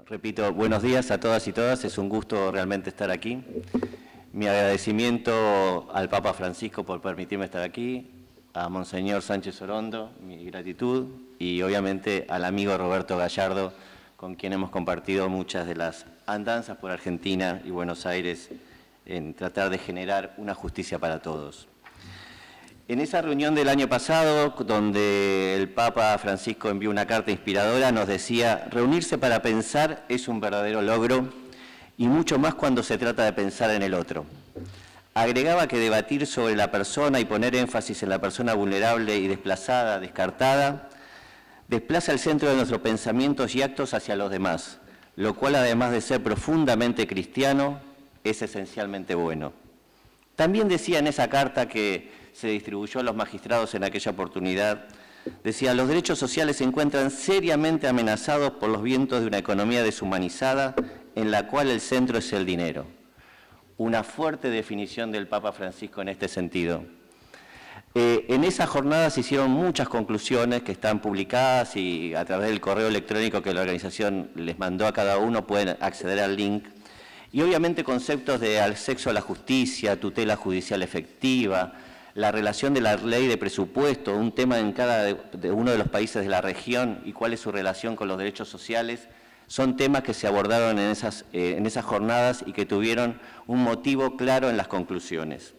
Repito, buenos días a todas y todas, es un gusto realmente estar aquí. Mi agradecimiento al Papa Francisco por permitirme estar aquí, a Monseñor Sánchez Orondo, mi gratitud, y obviamente al amigo Roberto Gallardo, con quien hemos compartido muchas de las andanzas por Argentina y Buenos Aires en tratar de generar una justicia para todos. En esa reunión del año pasado, donde el Papa Francisco envió una carta inspiradora, nos decía: reunirse para pensar es un verdadero logro, y mucho más cuando se trata de pensar en el otro. Agregaba que debatir sobre la persona y poner énfasis en la persona vulnerable y desplazada, descartada, desplaza el centro de nuestros pensamientos y actos hacia los demás, lo cual, además de ser profundamente cristiano, es esencialmente bueno. También decía en esa carta que se distribuyó a los magistrados en aquella oportunidad, decía: los derechos sociales se encuentran seriamente amenazados por los vientos de una economía deshumanizada en la cual el centro es el dinero. Una fuerte definición del Papa Francisco en este sentido. En esa jornada se hicieron muchas conclusiones que están publicadas y a través del correo electrónico que la organización les mandó a cada uno pueden acceder al link. Y obviamente conceptos de acceso a la justicia, tutela judicial efectiva, la relación de la ley de presupuesto, un tema en cada uno de los países de la región y cuál es su relación con los derechos sociales, son temas que se abordaron en esas jornadas y que tuvieron un motivo claro en las conclusiones.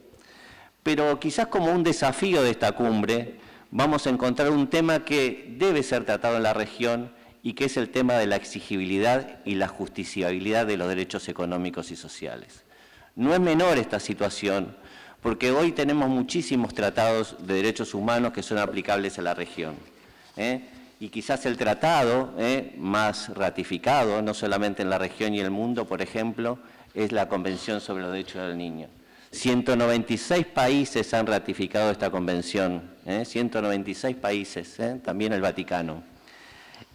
Pero quizás como un desafío de esta cumbre vamos a encontrar un tema que debe ser tratado en la región y que es el tema de la exigibilidad y la justiciabilidad de los derechos económicos y sociales. No es menor esta situación, porque hoy tenemos muchísimos tratados de derechos humanos que son aplicables a la región. Y quizás el tratado más ratificado, no solamente en la región y el mundo, por ejemplo, es la Convención sobre los Derechos del Niño. 196 países han ratificado esta convención, 196 países, también el Vaticano.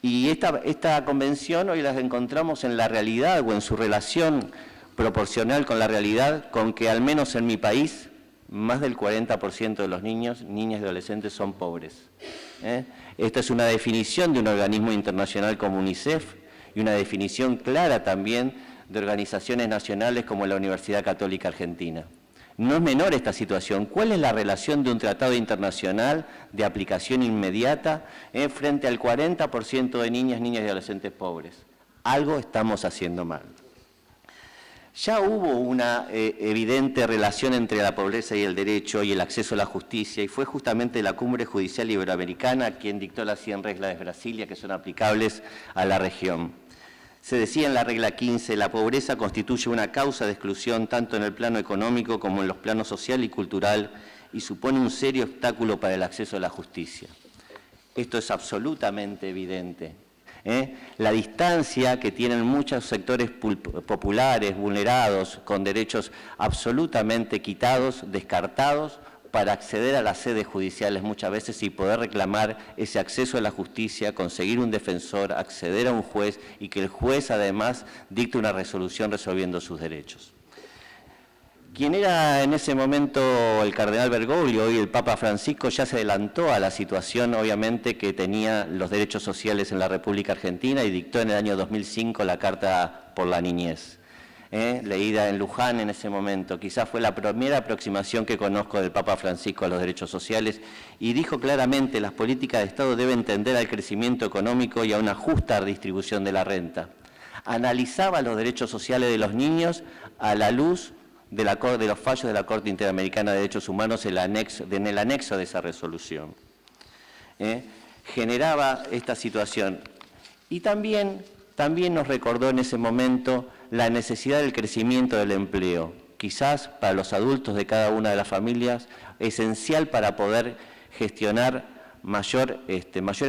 Y esta convención hoy la encontramos en la realidad o en su relación proporcional con la realidad, con que al menos en mi país más del 40% de los niños, niñas y adolescentes son pobres. Esta es una definición de un organismo internacional como UNICEF y una definición clara también de organizaciones nacionales como la Universidad Católica Argentina. No es menor esta situación. ¿Cuál es la relación de un tratado internacional de aplicación inmediata frente al 40% de niñas, niñas y adolescentes pobres? Algo estamos haciendo mal. Ya hubo una evidente relación entre la pobreza y el derecho y el acceso a la justicia, y fue justamente la Cumbre Judicial Iberoamericana quien dictó las 100 reglas de Brasilia que son aplicables a la región. Se decía en la regla 15, la pobreza constituye una causa de exclusión tanto en el plano económico como en los planos social y cultural y supone un serio obstáculo para el acceso a la justicia. Esto es absolutamente evidente. La distancia que tienen muchos sectores populares, vulnerados, con derechos absolutamente quitados, descartados, para acceder a las sedes judiciales muchas veces y poder reclamar ese acceso a la justicia, conseguir un defensor, acceder a un juez y que el juez además dicte una resolución resolviendo sus derechos. Quien era en ese momento el cardenal Bergoglio, hoy el Papa Francisco, ya se adelantó a la situación obviamente que tenía los derechos sociales en la República Argentina y dictó en el año 2005 la Carta por la Niñez. Leída en Luján en ese momento. Quizás fue la primera aproximación que conozco del Papa Francisco a los derechos sociales y dijo claramente: las políticas de Estado deben tender al crecimiento económico y a una justa distribución de la renta. Analizaba los derechos sociales de los niños a la luz de los fallos de la Corte Interamericana de Derechos Humanos en el anexo de esa resolución. Generaba esta situación. Y también nos recordó en ese momento la necesidad del crecimiento del empleo, quizás para los adultos de cada una de las familias, esencial para poder gestionar mayores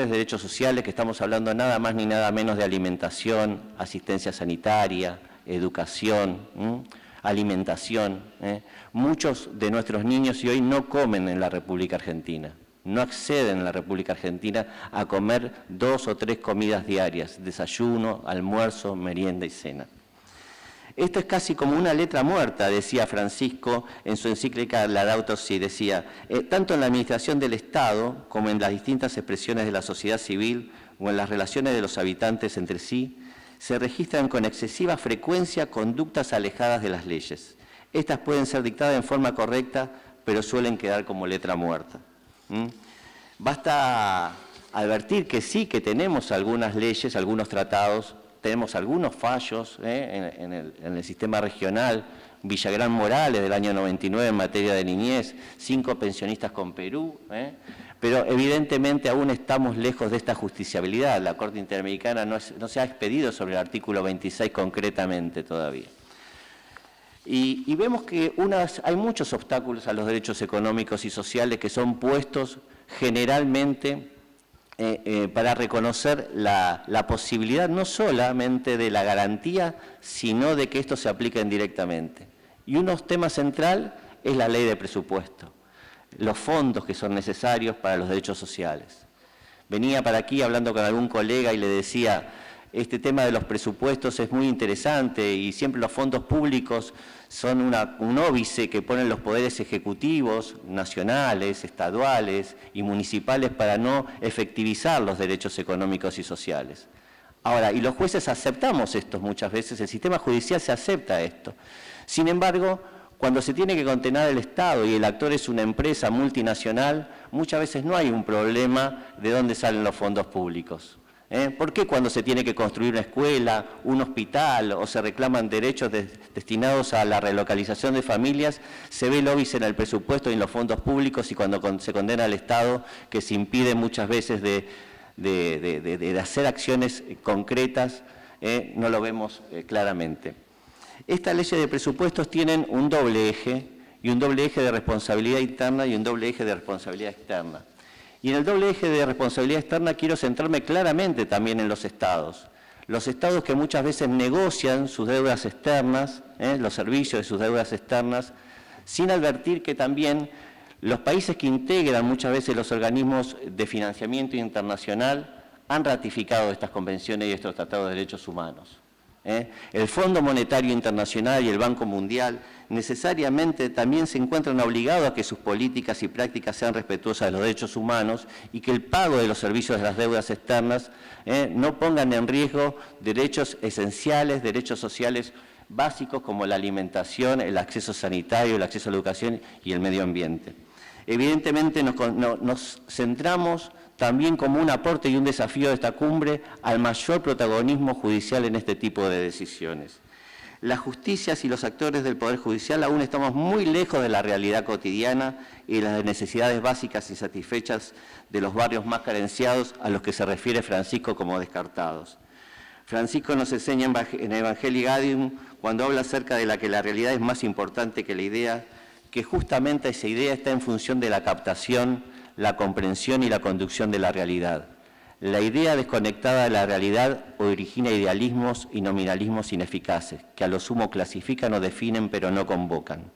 derechos sociales, que estamos hablando nada más ni nada menos de alimentación, asistencia sanitaria, educación, alimentación. Muchos de nuestros niños y hoy no comen en la República Argentina. No acceden en la República Argentina a comer 2 o 3 comidas diarias, desayuno, almuerzo, merienda y cena. Esto es casi como una letra muerta, decía Francisco en su encíclica Laudato Si, decía, tanto en la administración del Estado como en las distintas expresiones de la sociedad civil o en las relaciones de los habitantes entre sí, se registran con excesiva frecuencia conductas alejadas de las leyes. Estas pueden ser dictadas en forma correcta, pero suelen quedar como letra muerta. Basta advertir que sí, que tenemos algunas leyes, algunos tratados, tenemos algunos fallos en el sistema regional, Villagrán Morales del año 99 en materia de niñez, 5 pensionistas con Perú, pero evidentemente aún estamos lejos de esta justiciabilidad. La Corte Interamericana no se ha expedido sobre el artículo 26 concretamente todavía. Y vemos que hay muchos obstáculos a los derechos económicos y sociales que son puestos generalmente para reconocer la posibilidad no solamente de la garantía, sino de que esto se aplique directamente. Y un tema central es la ley de presupuesto, los fondos que son necesarios para los derechos sociales. Venía para aquí hablando con algún colega y le decía, este tema de los presupuestos es muy interesante y siempre los fondos públicos son un óbice que ponen los poderes ejecutivos, nacionales, estaduales y municipales para no efectivizar los derechos económicos y sociales. Ahora, y los jueces aceptamos esto muchas veces, el sistema judicial se acepta esto. Sin embargo, cuando se tiene que contener el Estado y el actor es una empresa multinacional, muchas veces no hay un problema de dónde salen los fondos públicos. ¿Por qué cuando se tiene que construir una escuela, un hospital o se reclaman derechos destinados a la relocalización de familias, se ve el óbice en el presupuesto y en los fondos públicos y cuando se condena al Estado que se impide muchas veces de hacer acciones concretas, no lo vemos claramente. Estas leyes de presupuestos tienen un doble eje, y un doble eje de responsabilidad interna y un doble eje de responsabilidad externa. Y en el doble eje de responsabilidad externa quiero centrarme claramente también en los estados. Los estados que muchas veces negocian sus deudas externas, los servicios de sus deudas externas, sin advertir que también los países que integran muchas veces los organismos de financiamiento internacional han ratificado estas convenciones y estos tratados de derechos humanos. El Fondo Monetario Internacional y el Banco Mundial necesariamente también se encuentran obligados a que sus políticas y prácticas sean respetuosas de los derechos humanos y que el pago de los servicios de las deudas externas no pongan en riesgo derechos esenciales, derechos sociales básicos como la alimentación, el acceso sanitario, el acceso a la educación y el medio ambiente. Evidentemente nos centramos también como un aporte y un desafío de esta cumbre al mayor protagonismo judicial en este tipo de decisiones. Las justicias y los actores del Poder Judicial aún estamos muy lejos de la realidad cotidiana y de las necesidades básicas insatisfechas de los barrios más carenciados a los que se refiere Francisco como descartados. Francisco nos enseña en Evangelii Gaudium, cuando habla acerca de que la realidad es más importante que la idea, que justamente esa idea está en función de la captación, la comprensión y la conducción de la realidad. La idea desconectada de la realidad origina idealismos y nominalismos ineficaces, que a lo sumo clasifican o definen pero no convocan.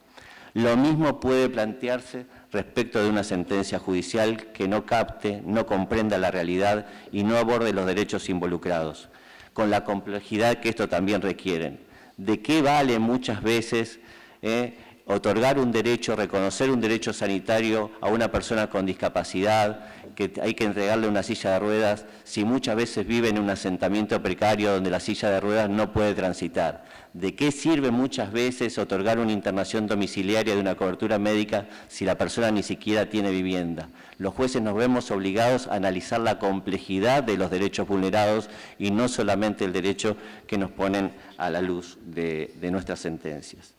Lo mismo puede plantearse respecto de una sentencia judicial que no capte, no comprenda la realidad y no aborde los derechos involucrados, con la complejidad que esto también requieren. ¿De qué vale muchas veces otorgar un derecho, reconocer un derecho sanitario a una persona con discapacidad, que hay que entregarle una silla de ruedas, si muchas veces vive en un asentamiento precario donde la silla de ruedas no puede transitar? ¿De qué sirve muchas veces otorgar una internación domiciliaria de una cobertura médica si la persona ni siquiera tiene vivienda? Los jueces nos vemos obligados a analizar la complejidad de los derechos vulnerados y no solamente el derecho que nos ponen a la luz de nuestras sentencias.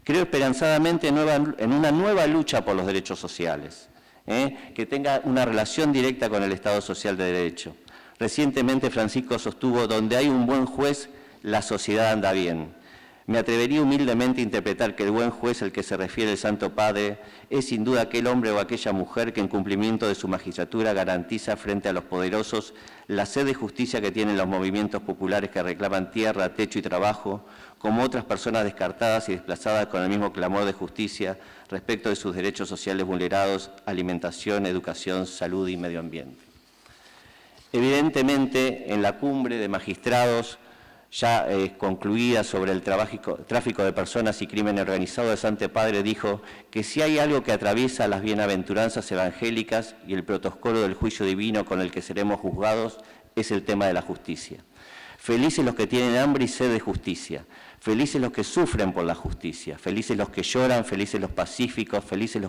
Creo esperanzadamente en una nueva lucha por los derechos sociales, que tenga una relación directa con el Estado Social de Derecho. Recientemente Francisco sostuvo, donde hay un buen juez, la sociedad anda bien. Me atrevería humildemente a interpretar que el buen juez al que se refiere el Santo Padre es sin duda aquel hombre o aquella mujer que en cumplimiento de su magistratura garantiza frente a los poderosos la sed de justicia que tienen los movimientos populares que reclaman tierra, techo y trabajo, como otras personas descartadas y desplazadas con el mismo clamor de justicia respecto de sus derechos sociales vulnerados, alimentación, educación, salud y medio ambiente. Evidentemente, en la cumbre de magistrados ya concluida sobre el tráfico de personas y crimen organizado, el Santo Padre dijo que si hay algo que atraviesa las bienaventuranzas evangélicas y el protocolo del juicio divino con el que seremos juzgados, es el tema de la justicia. Felices los que tienen hambre y sed de justicia. Felices los que sufren por la justicia. Felices los que lloran, felices los pacíficos, felices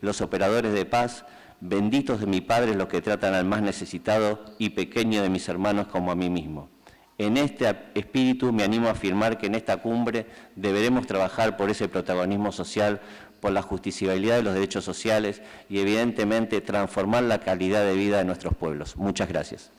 los operadores de paz. Benditos de mi Padre los que tratan al más necesitado y pequeño de mis hermanos como a mí mismo. En este espíritu me animo a afirmar que en esta cumbre deberemos trabajar por ese protagonismo social, por la justiciabilidad de los derechos sociales y, evidentemente, transformar la calidad de vida de nuestros pueblos. Muchas gracias.